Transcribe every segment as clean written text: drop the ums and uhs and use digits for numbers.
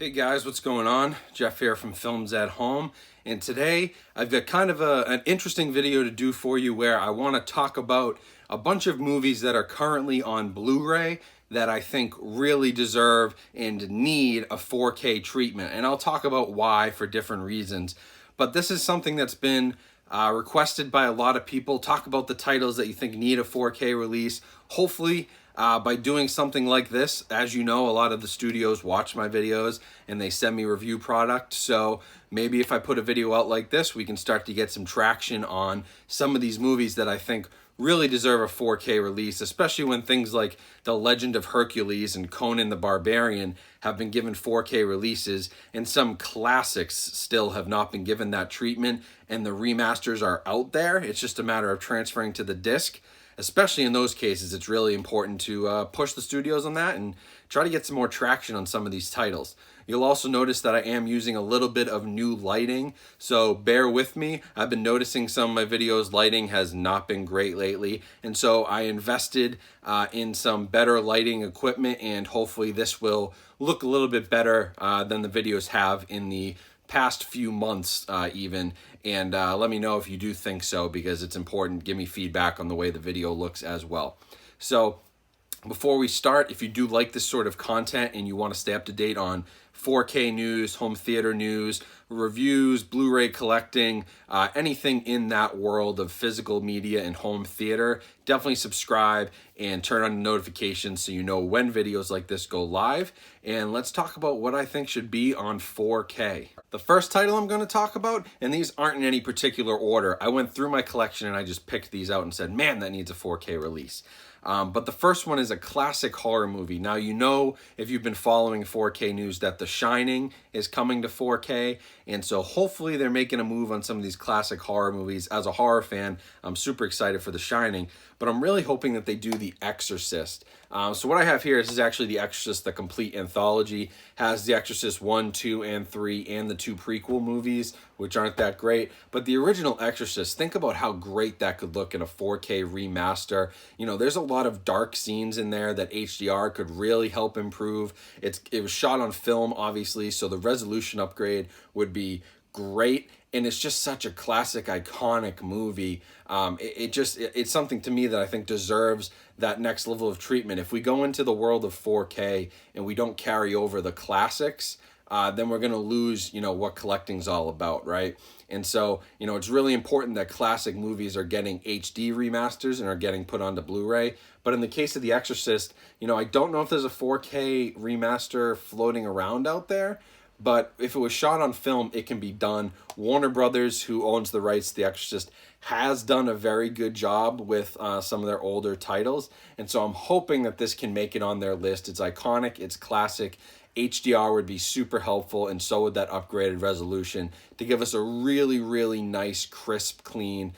Hey guys, what's going on? Jeff here from Films at Home, and today I've got kind of an interesting video to do for you where I want to talk about a bunch of movies that are currently on Blu-ray that I think really deserve and need a 4K treatment, and I'll talk about why for different reasons. But this is something that's been requested by a lot of people. Talk about the titles that you think need a 4K release. Hopefully, by doing something like this, as you know, a lot of the studios watch my videos and they send me review product. So maybe if I put a video out like this, we can start to get some traction on some of these movies that I think really deserve a 4K release, especially when things like The Legend of Hercules and Conan the Barbarian have been given 4K releases, and some classics still have not been given that treatment, and the remasters are out there. It's just a matter of transferring to the disc. Especially in those cases, it's really important to push the studios on that and try to get some more traction on some of these titles. You'll also notice that I am using a little bit of new lighting, so bear with me. I've been noticing some of my videos' lighting has not been great lately, and so I invested in some better lighting equipment, and hopefully this will look a little bit better than the videos have in the past few months even, and let me know if you do think so, because it's important. Give me feedback on the way the video looks as well. So before we start, if you do like this sort of content and you want to stay up to date on 4K news, home theater news, reviews, Blu-ray collecting, anything in that world of physical media and home theater, definitely subscribe and turn on notifications so you know when videos like this go live. And let's talk about what I think should be on 4K. The first title I'm going to talk about, and these aren't in any particular order. I went through my collection and I just picked these out and said, man, that needs a 4K release. But the first one is a classic horror movie. Now, you know, if you've been following 4K news, that The Shining is coming to 4K. And so hopefully they're making a move on some of these classic horror movies. As a horror fan, I'm super excited for The Shining, but I'm really hoping that they do The Exorcist. So what I have here is actually The Exorcist, the complete anthology. Has The Exorcist 1, 2, and 3, and the 2 prequel movies, which aren't that great. But the original Exorcist, think about how great that could look in a 4K remaster. You know, there's a lot of dark scenes in there that HDR could really help improve. It was shot on film, obviously, so the resolution upgrade would be great. And it's just such a classic, iconic movie. It's something to me that I think deserves that next level of treatment. If we go into the world of 4K and we don't carry over the classics, then we're going to lose, what collecting's all about, right? And so, it's really important that classic movies are getting HD remasters and are getting put onto Blu-ray. But in the case of The Exorcist, I don't know if there's a 4K remaster floating around out there. But if it was shot on film, it can be done. Warner Brothers, who owns the rights to The Exorcist, has done a very good job with some of their older titles. And so I'm hoping that this can make it on their list. It's iconic, it's classic. HDR would be super helpful, and so would that upgraded resolution to give us a really, really nice, crisp, clean,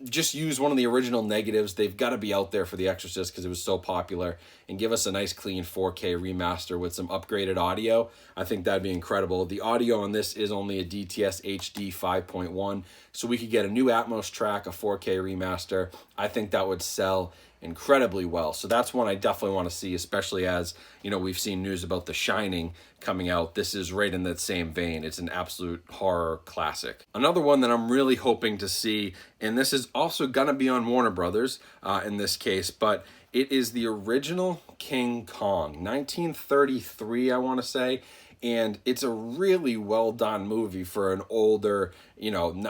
just use one of the original negatives. They've got to be out there for The Exorcist because it was so popular, and give us a nice clean 4K remaster with some upgraded audio. I think that'd be incredible. The audio on this is only a DTS HD 5.1, so we could get a new Atmos track, a 4K remaster. I think that would sell incredibly well. So that's one I definitely want to see, especially as, we've seen news about The Shining coming out. This is right in that same vein. It's an absolute horror classic. Another one that I'm really hoping to see, and this is also gonna be on Warner Brothers in this case, but it is the original King Kong, 1933, I want to say. And it's a really well done movie for an older,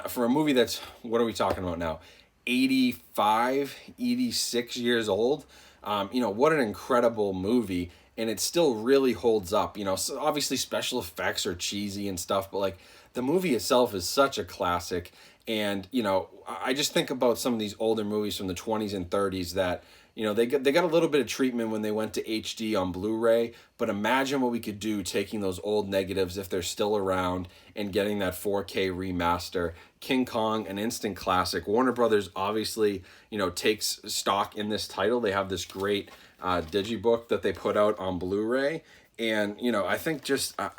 for a movie that's, what are we talking about now? 85, 86 years old. What an incredible movie. And it still really holds up. So obviously special effects are cheesy and stuff, but like the movie itself is such a classic. And, I just think about some of these older movies from the 20s and 30s that, they got a little bit of treatment when they went to HD on Blu-ray, but imagine what we could do taking those old negatives, if they're still around, and getting that 4K remaster. King Kong, an instant classic. Warner Brothers obviously, takes stock in this title. They have this great digibook that they put out on Blu-ray, and, I think just, I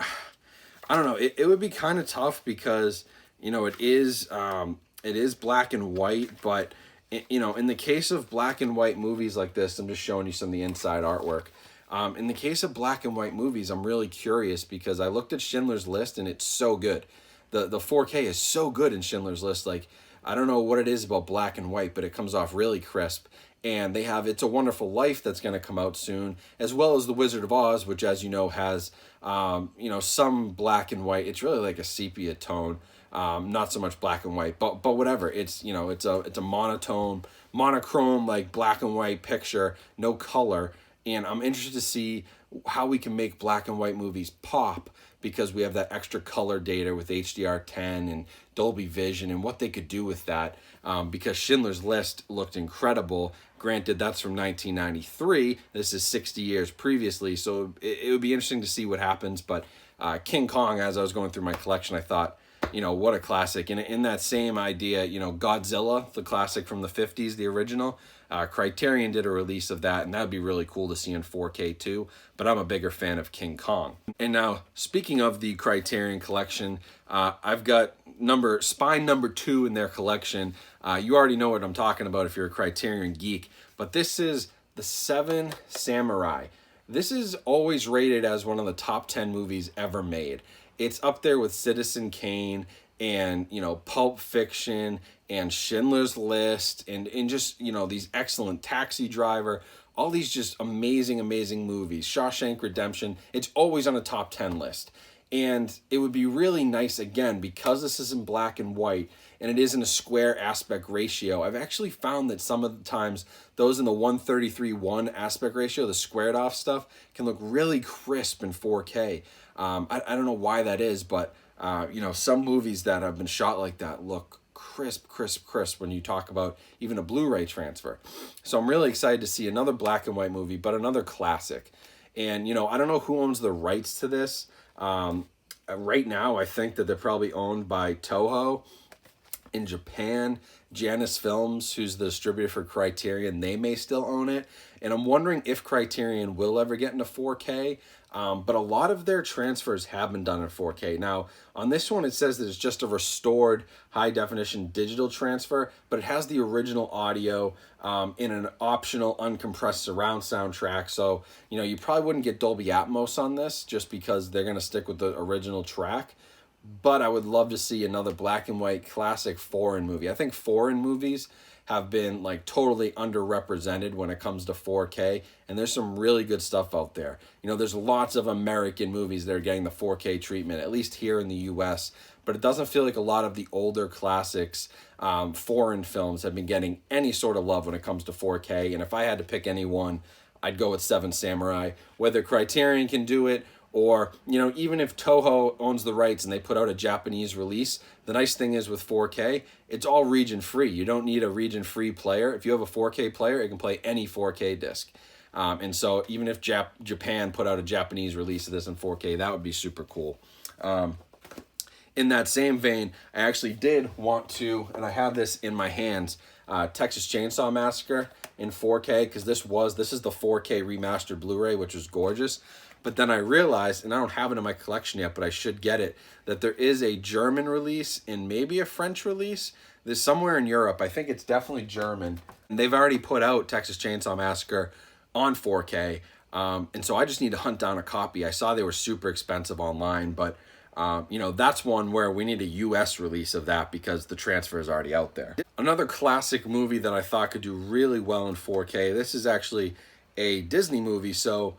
don't know, it would be kind of tough because, it is black and white, but in the case of black and white movies like this, I'm just showing you some of the inside artwork. In the case of black and white movies, I'm really curious because I looked at Schindler's List and it's so good. The 4K is so good in Schindler's List. Like, I don't know what it is about black and white, but it comes off really crisp. And they have It's a Wonderful Life that's going to come out soon, as well as The Wizard of Oz, which, as you know, has some black and white. It's really like a sepia tone, not so much black and white, but whatever. It's it's a monochrome like black and white picture, no color. And I'm interested to see how we can make black and white movies pop, because we have that extra color data with HDR10 and Dolby Vision and what they could do with that. Because Schindler's List looked incredible. Granted, that's from 1993. This is 60 years previously, so it would be interesting to see what happens. But King Kong, as I was going through my collection, I thought, what a classic. And in that same idea, Godzilla, the classic from the 50s, the original, Criterion did a release of that, and that would be really cool to see in 4K too. But I'm a bigger fan of King Kong. And now, speaking of the Criterion collection, I've got spine number 2 in their collection. You already know what I'm talking about if you're a Criterion geek, but this is The Seven Samurai. This is always rated as one of the top 10 movies ever made. It's up there with Citizen Kane and, Pulp Fiction and Schindler's List and just, these excellent Taxi Driver, all these just amazing, amazing movies. Shawshank Redemption, it's always on a top 10 list. And it would be really nice, again, because this is in black and white and it is in a square aspect ratio. I've actually found that some of the times those in the 1:33:1 aspect ratio, the squared off stuff, can look really crisp in 4K. I don't know why that is, but some movies that have been shot like that look crisp when you talk about even a Blu-ray transfer. So I'm really excited to see another black and white movie, but another classic. And, I don't know who owns the rights to this. Right now, I think that they're probably owned by Toho. In Japan, Janus Films, who's the distributor for Criterion, they may still own it. And I'm wondering if Criterion will ever get into 4K. But a lot of their transfers have been done in 4K. Now, on this one, it says that it's just a restored high-definition digital transfer, but it has the original audio in an optional uncompressed surround soundtrack. So, you probably wouldn't get Dolby Atmos on this just because they're going to stick with the original track. But I would love to see another black and white classic foreign movie. I think foreign movies have been totally underrepresented when it comes to 4K, and there's some really good stuff out there. There's lots of American movies that are getting the 4K treatment, at least here in the US, but it doesn't feel like a lot of the older classics, foreign films have been getting any sort of love when it comes to 4K. And if I had to pick any one, I'd go with Seven Samurai. Whether Criterion can do it, or, even if Toho owns the rights and they put out a Japanese release, the nice thing is with 4K, it's all region-free. You don't need a region-free player. If you have a 4K player, it can play any 4K disc. And so even if Japan put out a Japanese release of this in 4K, that would be super cool. In that same vein, I actually did want to, and I have this in my hands, Texas Chainsaw Massacre in 4K, because this is the 4K remastered Blu-ray, which was gorgeous. But then I realized, and I don't have it in my collection yet, but I should get it, that there is a German release and maybe a French release. There's somewhere in Europe. I think it's definitely German. And they've already put out Texas Chainsaw Massacre on 4K. And so I just need to hunt down a copy. I saw they were super expensive online, but that's one where we need a US release of that because the transfer is already out there. Another classic movie that I thought could do really well in 4K. This is actually a Disney movie, so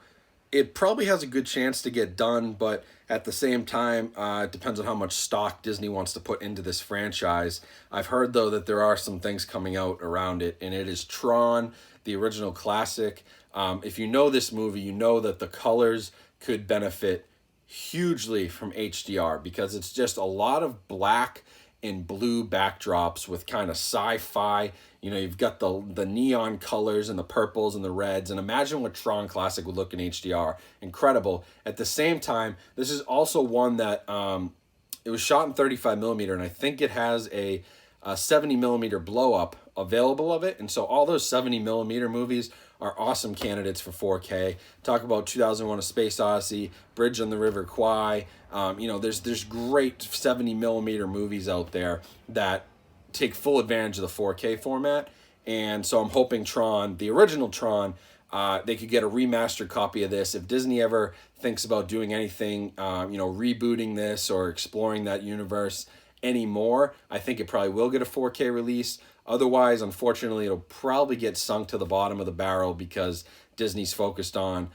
it probably has a good chance to get done, but at the same time, it depends on how much stock Disney wants to put into this franchise. I've heard, though, that there are some things coming out around it, and it is Tron, the original classic. If you know this movie, you know that the colors could benefit hugely from HDR because it's just a lot of black and blue backdrops with kind of sci-fi. You've got the neon colors and the purples and the reds, and imagine what Tron Classic would look in HDR. Incredible. At the same time, this is also one that it was shot in 35mm, and I think it has a 70mm blow-up available of it, and so all those 70mm movies are awesome candidates for 4K. Talk about 2001: A Space Odyssey, Bridge on the River Kwai. There's great 70mm movies out there that take full advantage of the 4K format. And so I'm hoping Tron, the original Tron, they could get a remastered copy of this. If Disney ever thinks about doing anything, rebooting this or exploring that universe anymore, I think it probably will get a 4K release. Otherwise, unfortunately, it'll probably get sunk to the bottom of the barrel because Disney's focused on,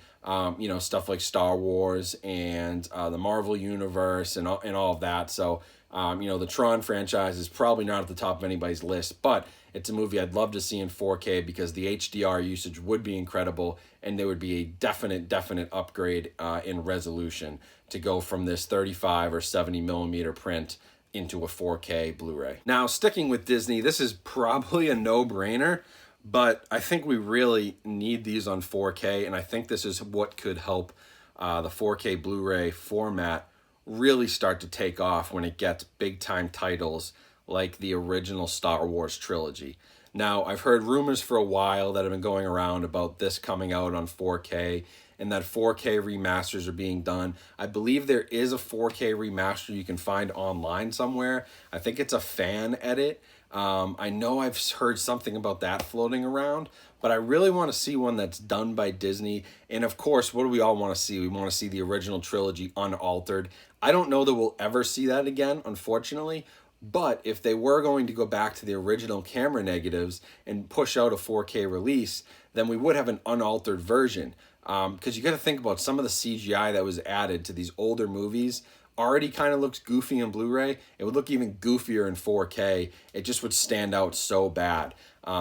stuff like Star Wars and the Marvel Universe and all of that. So, the Tron franchise is probably not at the top of anybody's list, but it's a movie I'd love to see in 4K because the HDR usage would be incredible, and there would be a definite upgrade in resolution to go from this 35 or 70 millimeter print into a 4K Blu-ray. Now, sticking with Disney, this is probably a no-brainer, but I think we really need these on 4K, and I think this is what could help the 4K Blu-ray format really start to take off when it gets big-time titles like the original Star Wars trilogy. Now, I've heard rumors for a while that have been going around about this coming out on 4K and that 4K remasters are being done. I believe there is a 4K remaster you can find online somewhere. I think it's a fan edit. I know I've heard something about that floating around, but I really want to see one that's done by Disney. And of course, what do we all want to see? We want to see the original trilogy unaltered. I don't know that we'll ever see that again, unfortunately. But if they were going to go back to the original camera negatives and push out a 4K release, then we would have an unaltered version. Because you got to think about some of the CGI that was added to these older movies already kind of looks goofy in Blu-ray. It would look even goofier in 4K. It just would stand out so bad.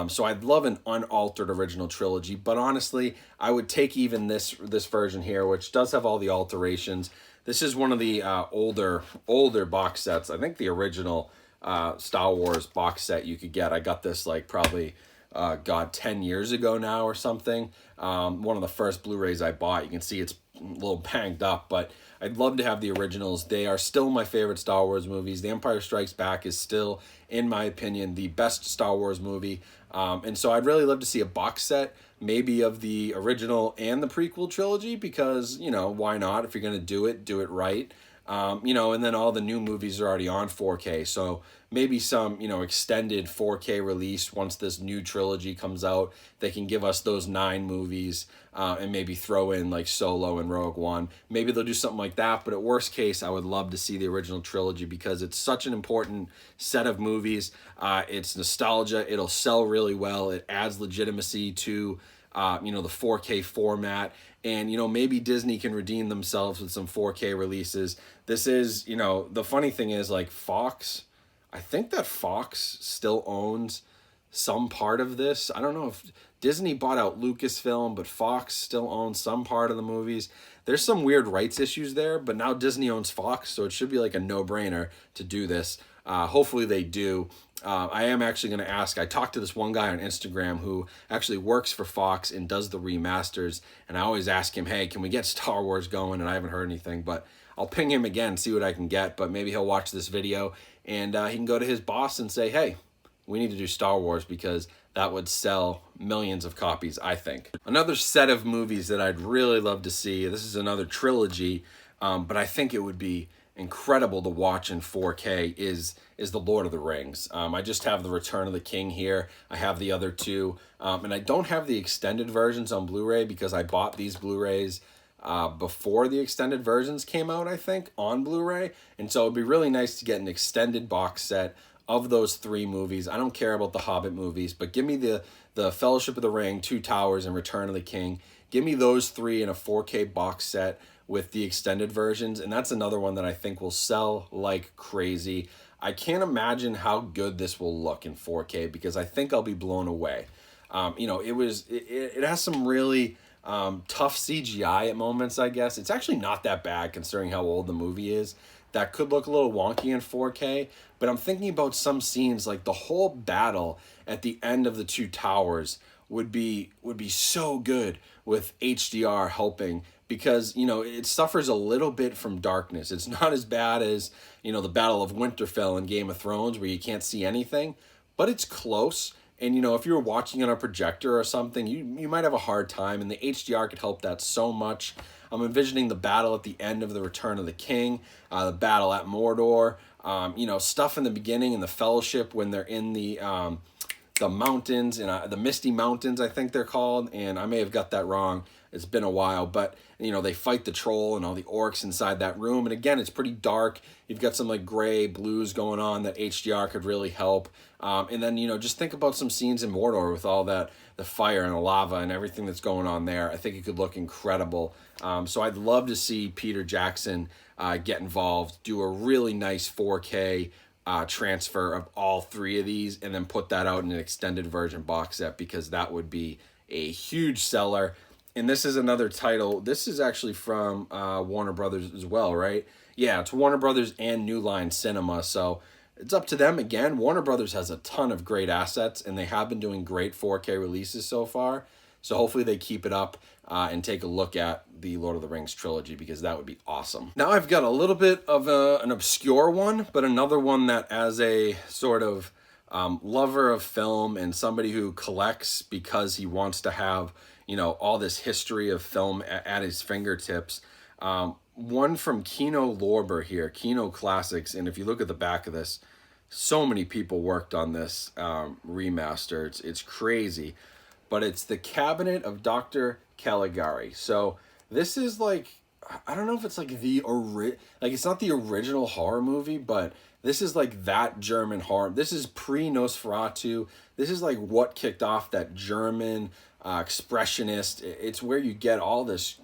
So I'd love an unaltered original trilogy, but honestly, I would take even this version here, which does have all the alterations. This is one of the older box sets. I think the original Star Wars box set you could get. I got this like probably 10 years ago now or something. One of the first Blu-rays I bought. You can see it's a little banged up, but I'd love to have the originals. They are still my favorite Star Wars movies. The Empire Strikes Back is still, in my opinion, the best Star Wars movie. And so I'd really love to see a box set, maybe of the original and the prequel trilogy, because, why not? If you're going to do it right. And then all the new movies are already on 4K. So maybe some, extended 4K release once this new trilogy comes out. They can give us those 9 movies and maybe throw in like Solo and Rogue One. Maybe they'll do something like that. But at worst case, I would love to see the original trilogy because it's such an important set of movies. It's nostalgia. It'll sell really well. It adds legitimacy to the 4K format. And, maybe Disney can redeem themselves with some 4K releases. This is, the funny thing is like Fox, I think that Fox still owns some part of this. I don't know if Disney bought out Lucasfilm, but Fox still owns some part of the movies. There's some weird rights issues there, but now Disney owns Fox, so it should be like a no-brainer to do this. Hopefully they do. I am actually going to ask. I talked to this one guy on Instagram who actually works for Fox and does the remasters, and I always ask him, hey, can we get Star Wars going? And I haven't heard anything, but I'll ping him again, see what I can get, but maybe he'll watch this video, and he can go to his boss and say, hey, we need to do Star Wars because that would sell millions of copies, I think. Another set of movies that I'd really love to see, this is another trilogy, but I think it would be incredible to watch in 4K is The Lord of the Rings. I just have the Return of the King here. I have the other two, and I don't have the extended versions on Blu-ray because I bought these Blu-rays before the extended versions came out, I think, on Blu-ray. And so it'd be really nice to get an extended box set of those 3 movies. I don't care about the Hobbit movies, but give me the Fellowship of the Ring, Two Towers, and Return of the King. Give me those 3 in a 4K box set with the extended versions, and that's another one that I think will sell like crazy. I can't imagine how good this will look in 4K because I think I'll be blown away. It has some really tough CGI at moments, I guess. It's actually not that bad considering how old the movie is. That could look a little wonky in 4K, but I'm thinking about some scenes like the whole battle at the end of the Two Towers would be so good with HDR helping because, it suffers a little bit from darkness. It's not as bad as, the Battle of Winterfell in Game of Thrones where you can't see anything, but it's close. And, if you were watching on a projector or something, you might have a hard time, and the HDR could help that so much. I'm envisioning the battle at the end of the Return of the King, the battle at Mordor, stuff in the beginning in the Fellowship when they're in the the mountains, and the Misty Mountains, I think they're called, and I may have got that wrong. It's been a while, but you know, they fight the troll and all the orcs inside that room. And again, it's pretty dark. You've got some like gray blues going on that HDR could really help. And then, you know, just think about some scenes in Mordor with all that, the fire and the lava and everything that's going on there. I think it could look incredible. So I'd love to see Peter Jackson get involved, do a really nice 4K transfer of all three of these, and then put that out in an extended version box set, because that would be a huge seller. And this is another title. This is actually from Warner Brothers as well, right? Yeah, it's Warner Brothers and New Line Cinema. So it's up to them. Again, Warner Brothers has a ton of great assets, and they have been doing great 4K releases so far. So hopefully they keep it up and take a look at the Lord of the Rings trilogy, because that would be awesome. Now I've got a little bit of an obscure one, but another one that, as a sort of lover of film and somebody who collects because he wants to have, you know, all this history of film at his fingertips. One from Kino Lorber here, Kino Classics. And if you look at the back of this, so many people worked on this remaster. It's crazy. But it's The Cabinet of Dr. Caligari. So this is like, I don't know if it's like it's not the original horror movie, but this is like that German horror. This is pre-Nosferatu. This is like what kicked off that German expressionist. It's where you get all this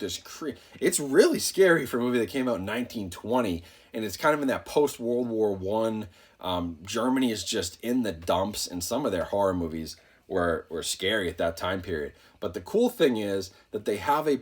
it's really scary for a movie that came out in 1920, and it's kind of in that post-World War I. Germany is just in the dumps, and some of their horror movies were scary at that time period. But the cool thing is that they have a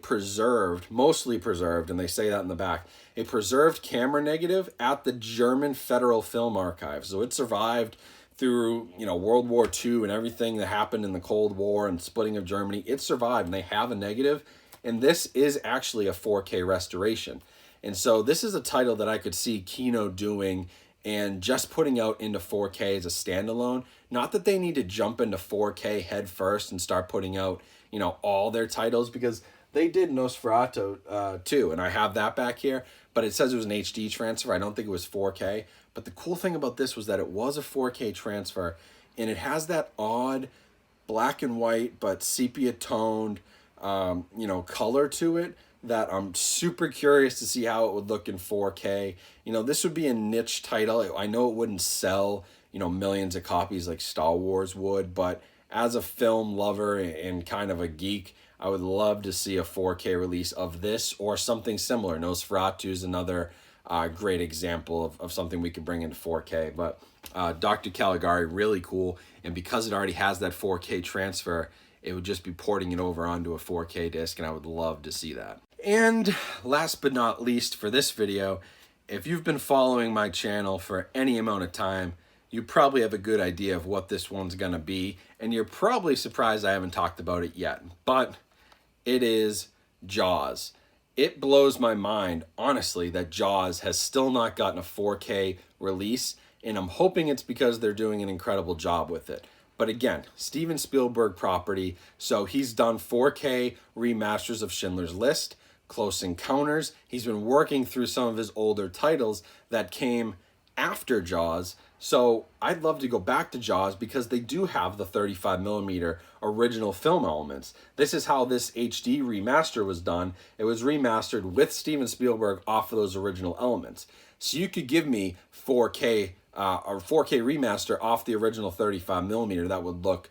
mostly preserved, and they say that in the back, a preserved camera negative at the German Federal Film Archive. So it survived through, you know, World War II and everything that happened in the Cold War and splitting of Germany. It survived, and they have a negative, and this is actually a 4K restoration. And so this is a title that I could see Kino doing and just putting out into 4K as a standalone. Not that they need to jump into 4K head first and start putting out, you know, all their titles, because they did Nosferatu too, and I have that back here, but it says it was an HD transfer. I don't think it was 4K. But the cool thing about this was that it was a 4K transfer, and it has that odd black and white but sepia toned you know, color to it that I'm super curious to see how it would look in 4K. You know, this would be a niche title. I know it wouldn't sell, you know, millions of copies like Star Wars would, but as a film lover and kind of a geek, I would love to see a 4K release of this or something similar. Nosferatu is another great example of something we could bring into 4K. But Dr. Caligari, really cool. And because it already has that 4K transfer, it would just be porting it over onto a 4K disc, and I would love to see that. And last but not least for this video, if you've been following my channel for any amount of time, you probably have a good idea of what this one's gonna be, and you're probably surprised I haven't talked about it yet, but it is Jaws. It blows my mind, honestly, that Jaws has still not gotten a 4K release, and I'm hoping it's because they're doing an incredible job with it. But again, Steven Spielberg property, so he's done 4K remasters of Schindler's List, Close Encounters. He's been working through some of his older titles that came after Jaws. So I'd love to go back to Jaws because they do have the 35mm original film elements. This is how this HD remaster was done. It was remastered with Steven Spielberg off of those original elements. So you could give me 4K or 4K remaster off the original 35mm. That would look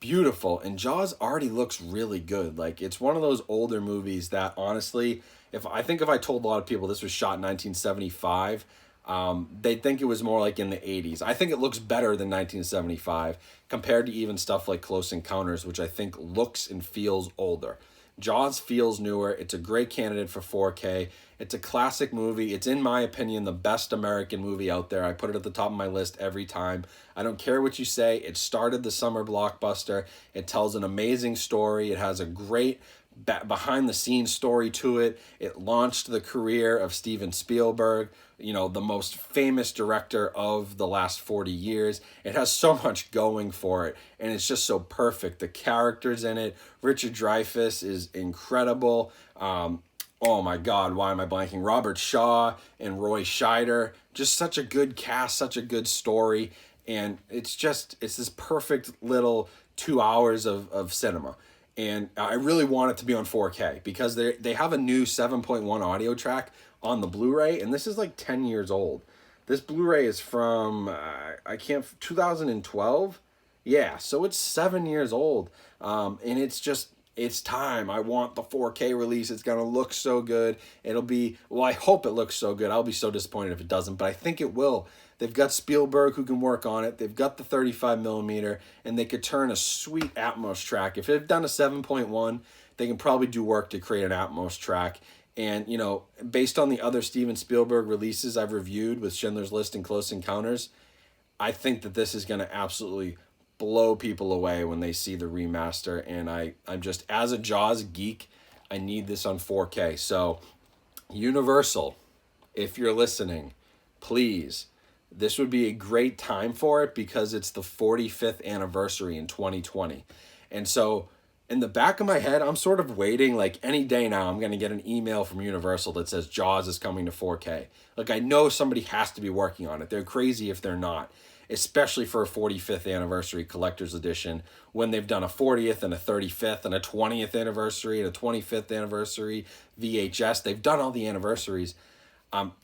beautiful. And Jaws already looks really good. Like, it's one of those older movies that honestly, if I told a lot of people this was shot in 1975, they'd think it was more like in the 80s. I think it looks better than 1975 compared to even stuff like Close Encounters, which I think looks and feels older. Jaws feels newer. It's a great candidate for 4K. It's a classic movie. It's, in my opinion, the best American movie out there. I put it at the top of my list every time. I don't care what you say. It started the summer blockbuster. It tells an amazing story. It has a great behind-the-scenes story to it. It launched the career of Steven Spielberg, you know, the most famous director of the last 40 years. It has so much going for it, and it's just so perfect. The characters in it, Richard Dreyfuss is incredible. Oh my God, why am I blanking? Robert Shaw and Roy Scheider, just such a good cast, such a good story. And it's this perfect little 2 hours of cinema. And I really want it to be on 4K because they have a new 7.1 audio track on the Blu-ray, and this is like 10 years old. This Blu-ray is from 2012. Yeah, so it's 7 years old. And it's time. I want the 4K release. It's going to look so good. I hope it looks so good. I'll be so disappointed if it doesn't, but I think it will. They've got Spielberg who can work on it. They've got the 35 millimeter, and they could turn a sweet Atmos track. If they've done a 7.1, they can probably do work to create an Atmos track. And, based on the other Steven Spielberg releases I've reviewed with Schindler's List and Close Encounters, I think that this is going to absolutely blow people away when they see the remaster. And I'm just, as a Jaws geek, I need this on 4K. So, Universal, if you're listening, please, this would be a great time for it because it's the 45th anniversary in 2020. And so in the back of my head, I'm sort of waiting, like any day now, I'm going to get an email from Universal that says Jaws is coming to 4K. Like, I know somebody has to be working on it. They're crazy if they're not, especially for a 45th anniversary collector's edition when they've done a 40th and a 35th and a 20th anniversary and a 25th anniversary VHS. They've done all the anniversaries.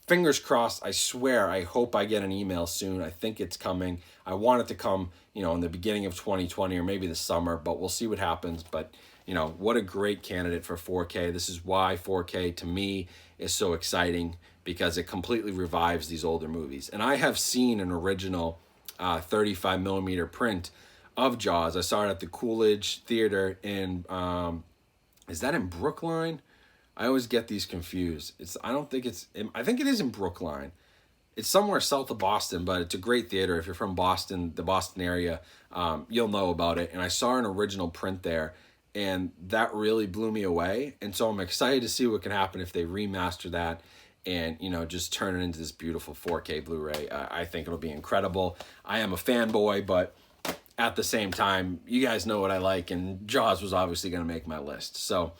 Fingers crossed. I swear, I hope I get an email soon. I think it's coming. I want it to come, in the beginning of 2020 or maybe the summer, but we'll see what happens. But, what a great candidate for 4K. This is why 4K to me is so exciting, because it completely revives these older movies. And I have seen an original 35 millimeter print of Jaws. I saw it at the Coolidge Theater in, is that in Brookline? I always get these confused. I think it is in Brookline. It's somewhere south of Boston, but it's a great theater. If you're from Boston, the Boston area, you'll know about it. And I saw an original print there, and that really blew me away. And so I'm excited to see what can happen if they remaster that and, just turn it into this beautiful 4K Blu-ray. I think it'll be incredible. I am a fanboy, but at the same time, you guys know what I like, and Jaws was obviously going to make my list. So,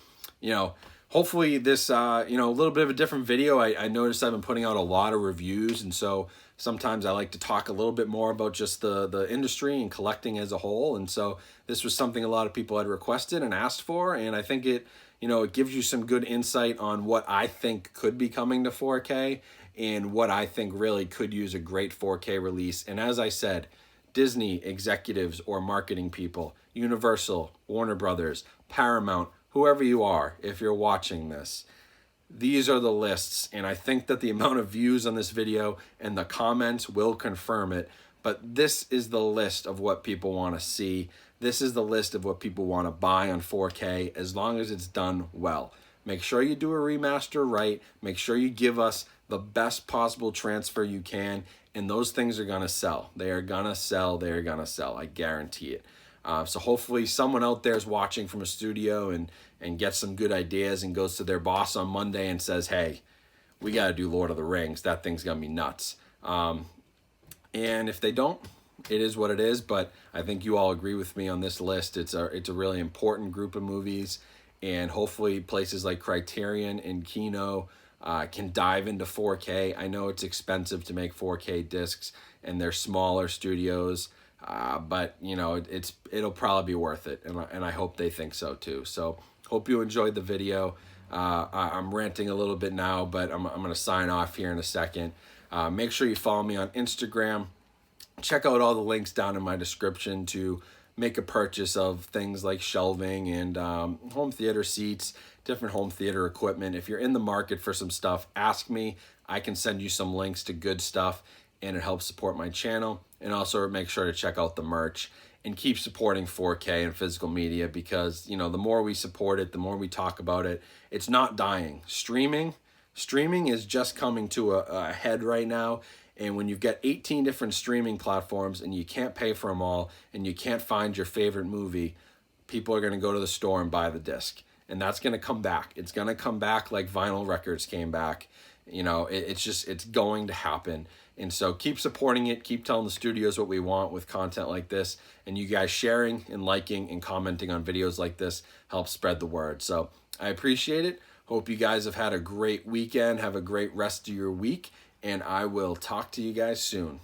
hopefully this, a little bit of a different video. I noticed I've been putting out a lot of reviews, and so sometimes I like to talk a little bit more about just the industry and collecting as a whole. And so this was something a lot of people had requested and asked for, and I think it gives you some good insight on what I think could be coming to 4K and what I think really could use a great 4K release. And as I said, Disney executives or marketing people, Universal, Warner Brothers, Paramount, whoever you are, if you're watching this, these are the lists. And I think that the amount of views on this video and the comments will confirm it. But this is the list of what people want to see. This is the list of what people want to buy on 4K, as long as it's done well. Make sure you do a remaster right. Make sure you give us the best possible transfer you can. And those things are going to sell. They are going to sell. They are going to sell. I guarantee it. So hopefully someone out there is watching from a studio and gets some good ideas and goes to their boss on Monday and says, hey, we got to do Lord of the Rings. That thing's going to be nuts. And if they don't, it is what it is. But I think you all agree with me on this list. It's a really important group of movies. And hopefully places like Criterion and Kino can dive into 4K. I know it's expensive to make 4K discs, and they're smaller studios. But it'll probably be worth it, and I hope they think so too. So hope you enjoyed the video. I'm ranting a little bit now, but I'm going to sign off here in a second. Make sure you follow me on Instagram. Check out all the links down in my description to make a purchase of things like shelving and home theater seats, different home theater equipment. If you're in the market for some stuff, ask me. I can send you some links to good stuff, and it helps support my channel. And also make sure to check out the merch and keep supporting 4K and physical media, because, the more we support it, the more we talk about it, it's not dying. Streaming is just coming to a head right now. And when you've got 18 different streaming platforms and you can't pay for them all and you can't find your favorite movie, people are going to go to the store and buy the disc. And that's going to come back. It's going to come back like vinyl records came back. It's going to happen. And so keep supporting it. Keep telling the studios what we want with content like this. And you guys sharing and liking and commenting on videos like this helps spread the word. So I appreciate it. Hope you guys have had a great weekend. Have a great rest of your week. And I will talk to you guys soon.